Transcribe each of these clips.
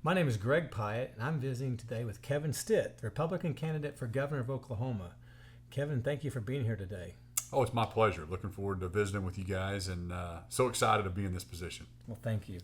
My name is Greg Pyatt, and I'm visiting today with Kevin Stitt, the Republican candidate for governor of Oklahoma. Kevin, thank you for being here today. Oh, it's my pleasure. Looking forward to visiting with you guys, and so excited to be in this position. Well, thank you.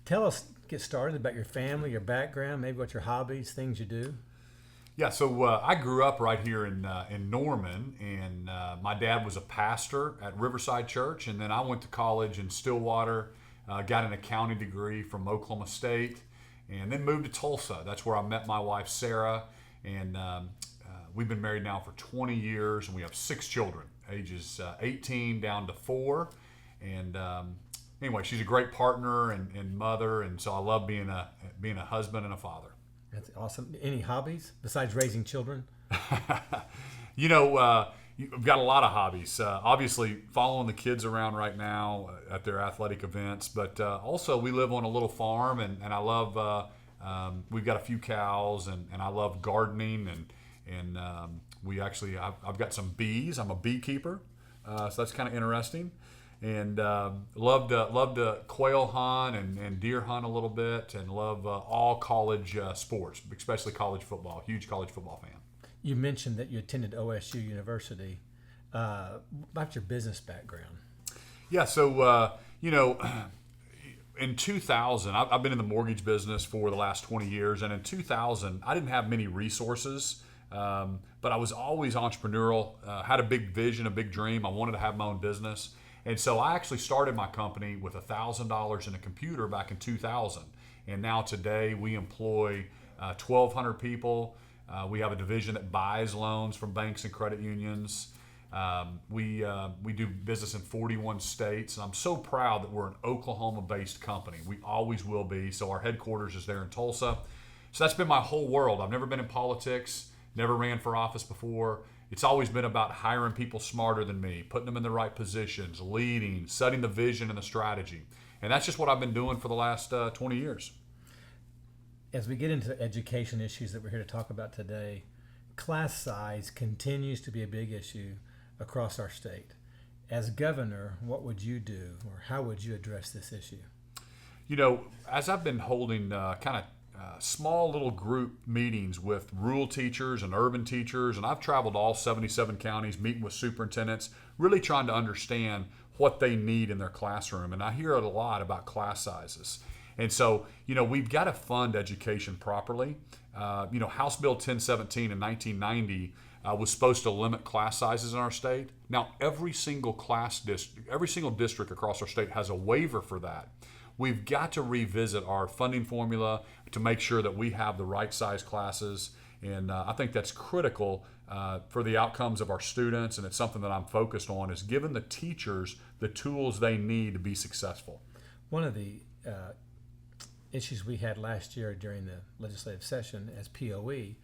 Tell us, get started about your family, your background, maybe what your hobbies, things you do. Yeah, so I grew up right here in Norman, and my dad was a pastor at Riverside Church, and then I went to college in Stillwater, got an accounting degree from Oklahoma State, and then moved to Tulsa. That's where I met my wife, Sarah, and we've been married now for 20 years, and we have 6 children, ages 18 down to 4, and anyway, she's a great partner and mother, and so I love being a husband and a father. That's awesome. Any hobbies besides raising children? You've got a lot of hobbies. Obviously, following the kids around right now at their athletic events, but also we live on a little farm, and I love. We've got a few cows, and I love gardening, and I've got some bees. I'm a beekeeper, so that's kind of interesting. And love to quail hunt and deer hunt a little bit, and love all college sports, especially college football. Huge college football fan. You mentioned that you attended OSU University. About your business background. Yeah, so in 2000, I've been in the mortgage business for the last 20 years, and in 2000, I didn't have many resources, but I was always entrepreneurial. Had a big vision, a big dream. I wanted to have my own business. And so I actually started my company with $1,000 in a computer back in 2000. And now today we employ 1,200 people. We have a division that buys loans from banks and credit unions. We do business in 41 states. And I'm so proud that we're an Oklahoma-based company. We always will be. So our headquarters is there in Tulsa. So that's been my whole world. I've never been in politics, never ran for office before. It's always been about hiring people smarter than me, putting them in the right positions, leading, setting the vision and the strategy. And that's just what I've been doing for the last 20 years. As we get into the education issues that we're here to talk about today, class size continues to be a big issue across our state. As governor, what would you do, or how would you address this issue? As I've been holding small little group meetings with rural teachers and urban teachers, and I've traveled all 77 counties meeting with superintendents, really trying to understand what they need in their classroom. And I hear a lot about class sizes. And so, we've got to fund education properly. House Bill 1017 in 1990 was supposed to limit class sizes in our state. Now, every single district across our state has a waiver for that. We've got to revisit our funding formula to make sure that we have the right size classes. And I think that's critical for the outcomes of our students. And it's something that I'm focused on, is giving the teachers the tools they need to be successful. One of the issues we had last year during the legislative session as POE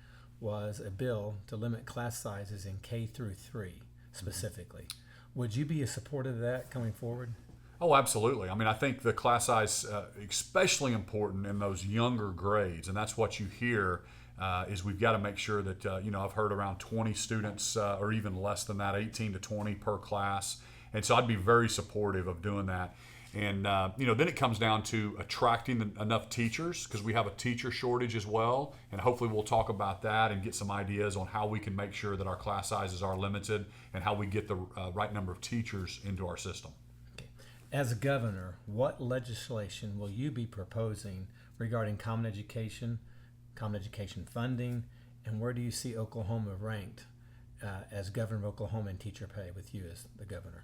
was a bill to limit class sizes in K through 3 specifically. Mm-hmm. Would you be a supporter of that coming forward? Oh, absolutely. I mean, I think the class size especially important in those younger grades, and that's what you hear is we've got to make sure that, I've heard around 20 students or even less than that, 18 to 20 per class. And so I'd be very supportive of doing that. And, then it comes down to attracting enough teachers, because we have a teacher shortage as well. And hopefully we'll talk about that and get some ideas on how we can make sure that our class sizes are limited and how we get the right number of teachers into our system. As a governor, what legislation will you be proposing regarding common education funding, and where do you see Oklahoma ranked as governor of Oklahoma in teacher pay with you as the governor?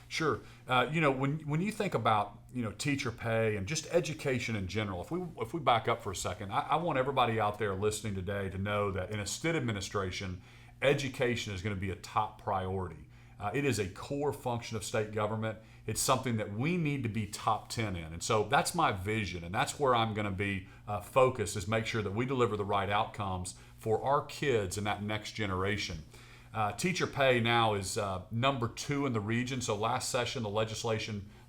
Sure. When you think about teacher pay and just education in general, if we back up for a second, I want everybody out there listening today to know that in a Stitt administration, education is going to be a top priority. It is a core function of state government. It's something that we need to be top 10 in. And so that's my vision, and that's where I'm going to be focused, is make sure that we deliver the right outcomes for our kids in that next generation. Teacher pay now is number 2 in the region. So last session, the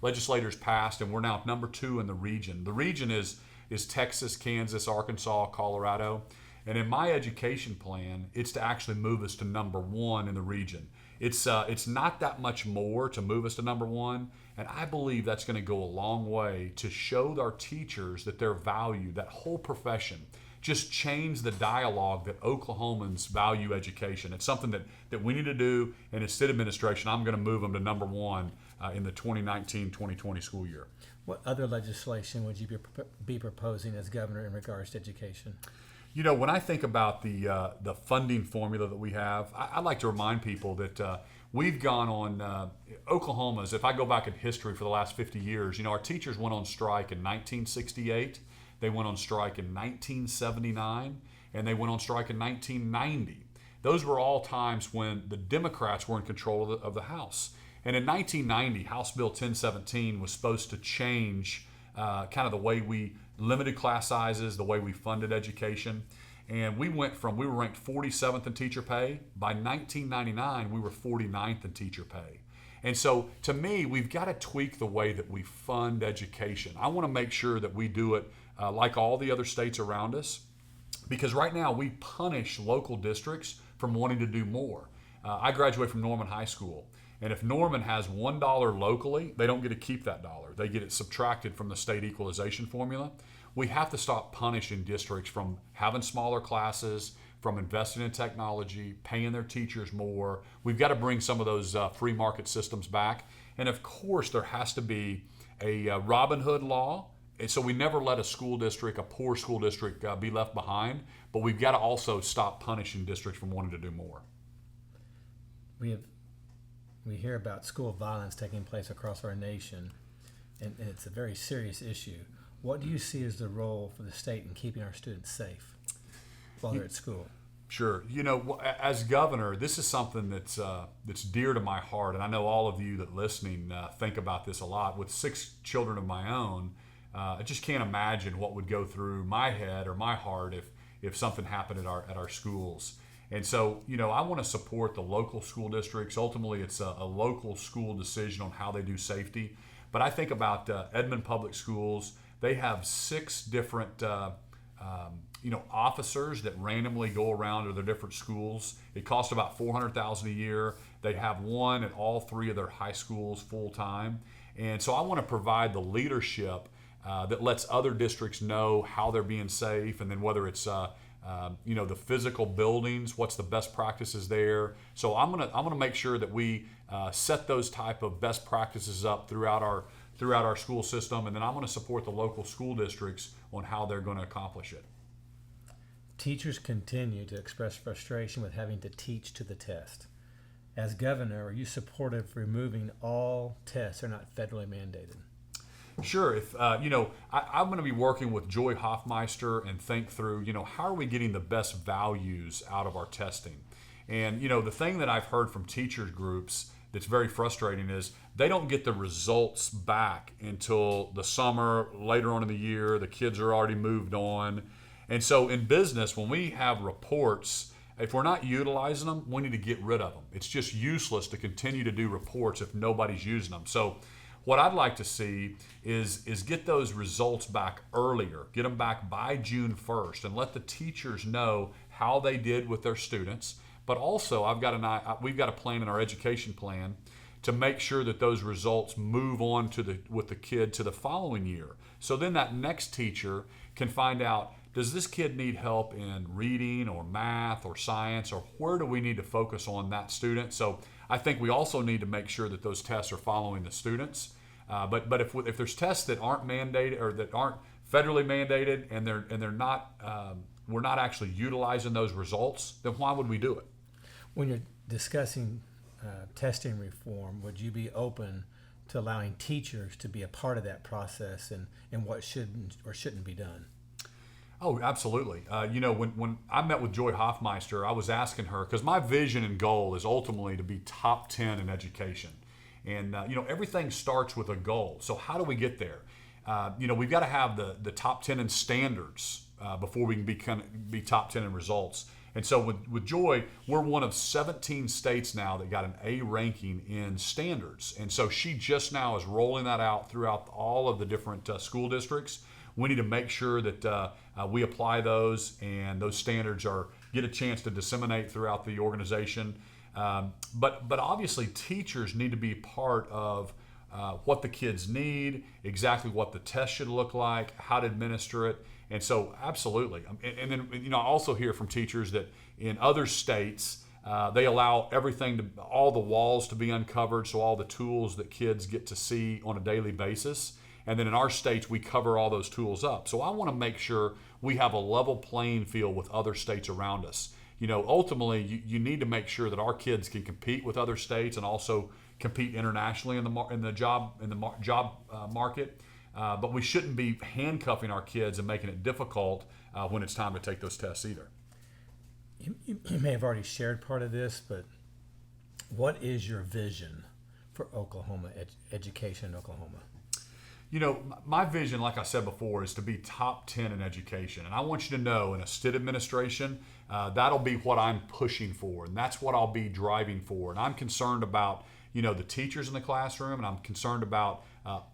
legislators passed, and we're now number 2 in the region. The region is Texas, Kansas, Arkansas, Colorado. And in my education plan, it's to actually move us to number 1 in the region. It's not that much more to move us to number one, and I believe that's going to go a long way to show our teachers that they're valued, that whole profession. Just change the dialogue that Oklahomans value education. It's something that we need to do, and as Stitt administration, I'm going to move them to number one in the 2019-2020 school year. What other legislation would you be proposing as governor in regards to education? When I think about the funding formula that we have, I like to remind people that we've gone on Oklahoma's. If I go back in history for the last 50 years, our teachers went on strike in 1968. They went on strike in 1979, and they went on strike in 1990. Those were all times when the Democrats were in control of the House. And in 1990, House Bill 1017 was supposed to change kind of the way we limited class sizes, the way we funded education. And we were ranked 47th in teacher pay. By 1999, we were 49th in teacher pay. And so to me, we've got to tweak the way that we fund education. I want to make sure that we do it like all the other states around us, because right now we punish local districts from wanting to do more. I graduated from Norman High School, and if Norman has $1 locally, they don't get to keep that dollar. They get it subtracted from the state equalization formula. We have to stop punishing districts from having smaller classes, from investing in technology, paying their teachers more. We've got to bring some of those free market systems back. And of course, there has to be a Robin Hood law. And so we never let a poor school district be left behind, but we've got to also stop punishing districts from wanting to do more. We hear about school violence taking place across our nation, and it's a very serious issue. What do you see as the role for the state in keeping our students safe while they're at school? Sure. As governor, this is something that's dear to my heart, and I know all of you that listening think about this a lot. With 6 children of my own, I just can't imagine what would go through my head or my heart if something happened at our schools. And so, I want to support the local school districts. Ultimately, it's a local school decision on how they do safety. But I think about Edmond Public Schools. They have 6 different officers that randomly go around to their different schools. It costs about $400,000 a year. They have one at all 3 of their high schools full time. And so I want to provide the leadership that lets other districts know how they're being safe, and then whether it's the physical buildings, what's the best practices there. So I'm gonna make sure that we set those type of best practices up throughout our school system, and then I'm going to support the local school districts on how they're going to accomplish it. Teachers continue to express frustration with having to teach to the test. As governor, are you supportive of removing all tests that are not federally mandated? Sure. If I'm going to be working with Joy Hoffmeister and think through, how are we getting the best values out of our testing? And the thing that I've heard from teachers groups that's very frustrating is they don't get the results back until the summer, later on in the year. The kids are already moved on. And so in business, when we have reports, if we're not utilizing them, we need to get rid of them. It's just useless to continue to do reports if nobody's using them. So what I'd like to see is get those results back earlier, get them back by June 1st, and let the teachers know how they did with their students. But also, we've got a plan in our education plan to make sure that those results move on with the kid to the following year. So then that next teacher can find out, does this kid need help in reading or math or science, or where do we need to focus on that student? So I think we also need to make sure that those tests are following the students. But if there's tests that aren't mandated or that aren't federally mandated, and they're not, we're not actually utilizing those results, then why would we do it? When you're discussing testing reform, would you be open to allowing teachers to be a part of that process and what should or shouldn't be done? Oh, absolutely. When I met with Joy Hoffmeister, I was asking her, because my vision and goal is ultimately to be top 10 in education. And, everything starts with a goal. So how do we get there? We've got to have the top 10 in standards before we can be top 10 in results. And so with Joy, we're one of 17 states now that got an A ranking in standards. And so she just now is rolling that out throughout all of the different school districts. We need to make sure that we apply those, and those standards get a chance to disseminate throughout the organization. But obviously teachers need to be part of what the kids need, exactly what the test should look like, how to administer it. And so absolutely. And then, I also hear from teachers that in other states, they allow all the walls to be uncovered, so all the tools that kids get to see on a daily basis. And then in our states, we cover all those tools up. So I want to make sure we have a level playing field with other states around us. Ultimately, you need to make sure that our kids can compete with other states and also compete internationally in the job market. But we shouldn't be handcuffing our kids and making it difficult when it's time to take those tests either. You may have already shared part of this, but what is your vision for Oklahoma education in Oklahoma? My vision, like I said before, is to be top 10 in education. And I want you to know in a Stitt administration, that'll be what I'm pushing for. And that's what I'll be driving for. And I'm concerned about, the teachers in the classroom, and I'm concerned about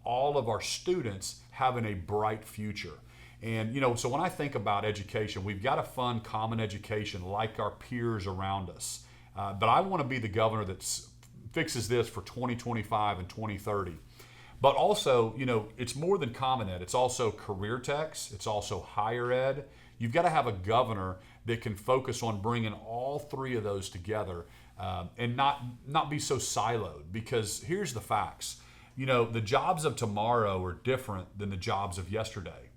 all of our students having a bright future. And, so when I think about education, we've got to fund common education like our peers around us. But I want to be the governor that fixes this for 2025 and 2030. But also, it's more than Common Ed. It's also career techs. It's also higher ed. You've got to have a governor that can focus on bringing all three of those together and not be so siloed. Because here's the facts. The jobs of tomorrow are different than the jobs of yesterday.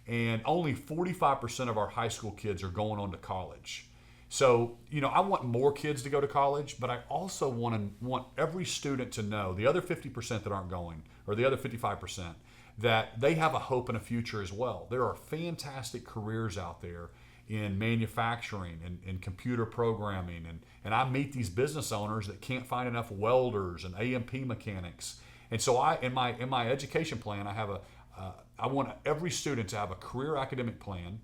And only 45% of our high school kids are going on to college. So, I want more kids to go to college, but I also want every student to know, the other 50% that aren't going, or the other 55%, that they have a hope and a future as well. There are fantastic careers out there in manufacturing and in computer programming. And I meet these business owners that can't find enough welders and A&P mechanics. And so in my education plan, I want every student to have a career academic plan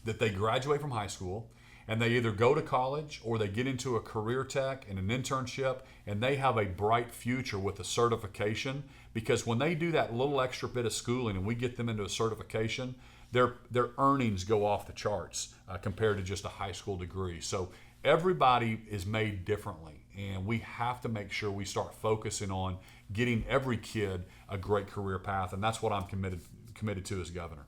that they graduate from high school, and they either go to college or they get into a career tech and an internship, and they have a bright future with a certification. Because when they do that little extra bit of schooling and we get them into a certification, their earnings go off the charts compared to just a high school degree. So everybody is made differently, and we have to make sure we start focusing on getting every kid a great career path, and that's what I'm committed to as governor.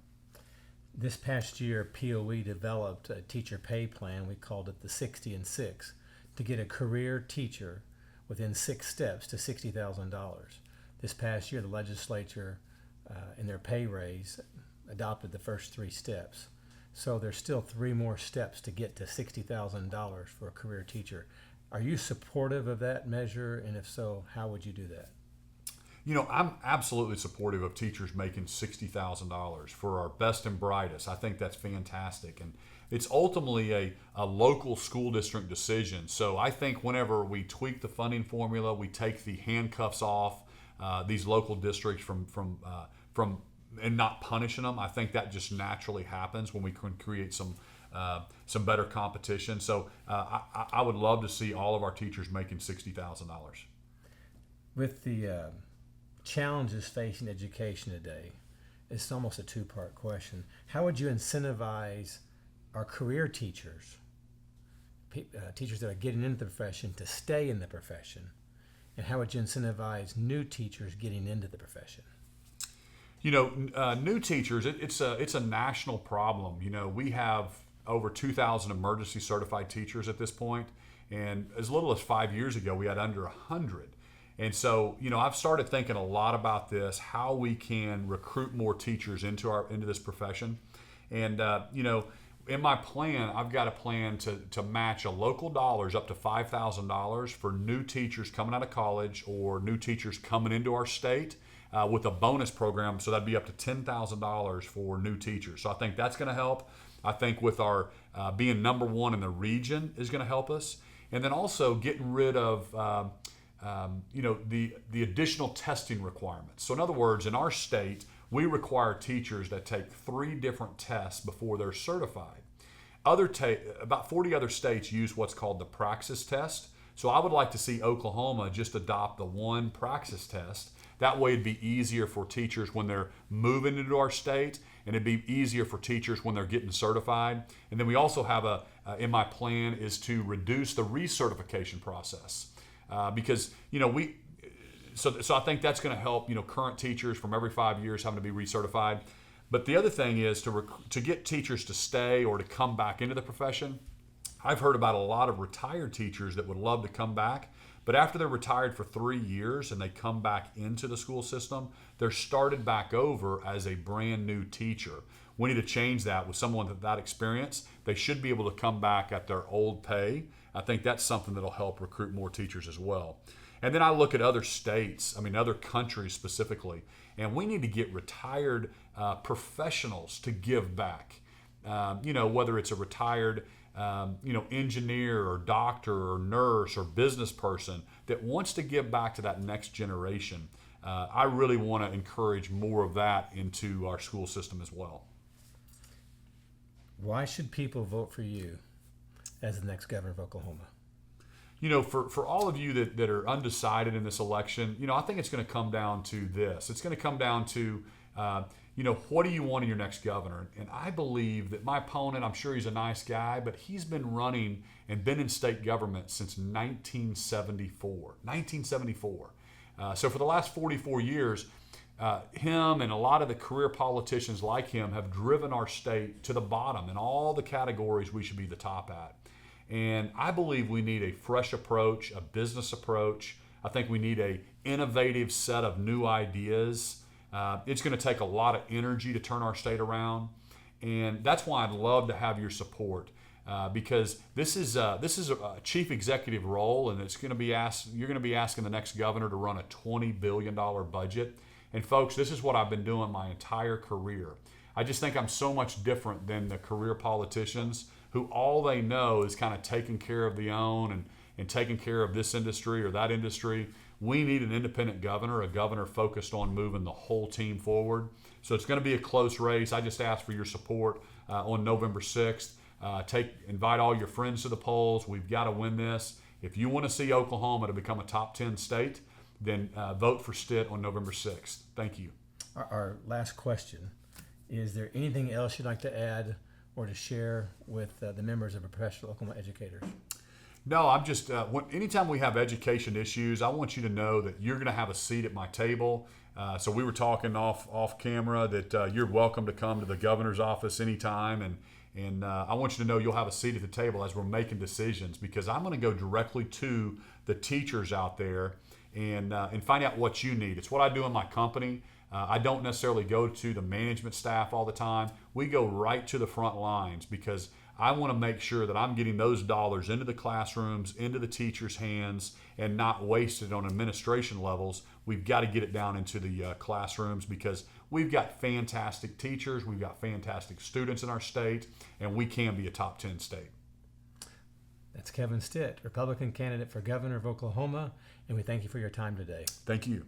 This past year, POE developed a teacher pay plan. We called it the 60 and 6 to get a career teacher within 6 steps to $60,000. This past year, the legislature, in their pay raise, adopted the first 3 steps. So there's still 3 more steps to get to $60,000 for a career teacher. Are you supportive of that measure? And if so, how would you do that? I'm absolutely supportive of teachers making $60,000 for our best and brightest. I think that's fantastic. And it's ultimately a local school district decision. So I think whenever we tweak the funding formula, we take the handcuffs off these local districts from and not punishing them. I think that just naturally happens when we can create some better competition. So I would love to see all of our teachers making $60,000. With the challenges facing education today, it's almost a 2-part question. How would you incentivize our career teachers, teachers that are getting into the profession, to stay in the profession? And how would you incentivize new teachers getting into the profession? New teachers, it's a national problem. We have over 2,000 emergency certified teachers at this point, and as little as 5 years ago, we had under 100. And so, I've started thinking a lot about this, how we can recruit more teachers into this profession. And, in my plan, I've got a plan to match a local dollars up to $5,000 for new teachers coming out of college or new teachers coming into our state with a bonus program. So that'd be up to $10,000 for new teachers. So I think that's going to help. I think with our being number 1 in the region is going to help us. And then also getting rid of the additional testing requirements. So in other words, in our state, we require teachers that take 3 different tests before they're certified. About 40 other states use what's called the praxis test. So I would like to see Oklahoma just adopt the one praxis test That way it'd be easier for teachers when they're moving into our state, and it'd be easier for teachers when they're getting certified. And then we also have in my plan is to reduce the recertification process. Because, so I think that's going to help, current teachers from every 5 years having to be recertified. But the other thing is to get teachers to stay or to come back into the profession. I've heard about a lot of retired teachers that would love to come back, but after they're retired for 3 years and they come back into the school system, they're started back over as a brand new teacher. We need to change that with someone with that experience. They should be able to come back at their old pay. I think that's something that'll help recruit more teachers as well. And then I look at other states, other countries specifically, and we need to get retired professionals to give back. Whether it's a retired engineer or doctor or nurse or business person that wants to give back to that next generation. I really want to encourage more of that into our school system as well. Why should people vote for you as the next governor of Oklahoma? For all of you that are undecided in this election, I think it's going to come down to this. It's going to come down to, what do you want in your next governor? And I believe that my opponent, I'm sure he's a nice guy, but he's been running and been in state government since 1974. So for the last 44 years, him and a lot of the career politicians like him have driven our state to the bottom in all the categories we should be the top at. And I believe we need a fresh approach, a business approach. I think we need an innovative set of new ideas. It's going to take a lot of energy to turn our state around. And that's why I'd love to have your support because this is a chief executive role, and you're going to be asking the next governor to run a $20 billion budget. And folks, this is what I've been doing my entire career. I just think I'm so much different than the career politicians who all they know is kind of taking care of the own and taking care of this industry or that industry. We need an independent governor, a governor focused on moving the whole team forward. So it's going to be a close race. I just ask for your support on November 6th. Invite all your friends to the polls. We've got to win this. If you want to see Oklahoma to become a top 10 state, then vote for Stitt on November 6th. Thank you. Our last question. Is there anything else you'd like to add or to share with the members of Professional Oklahoma Educators? No, I'm just, anytime we have education issues, I want you to know that you're going to have a seat at my table. So we were talking off camera that you're welcome to come to the governor's office anytime. And I want you to know you'll have a seat at the table as we're making decisions, because I'm going to go directly to the teachers out there and find out what you need. It's what I do in my company. I don't necessarily go to the management staff all the time. We go right to the front lines because I want to make sure that I'm getting those dollars into the classrooms, into the teachers' hands, and not wasted on administration levels. We've got to get it down into the classrooms because we've got fantastic teachers, we've got fantastic students in our state, and we can be a top 10 state. That's Kevin Stitt, Republican candidate for governor of Oklahoma, and we thank you for your time today. Thank you.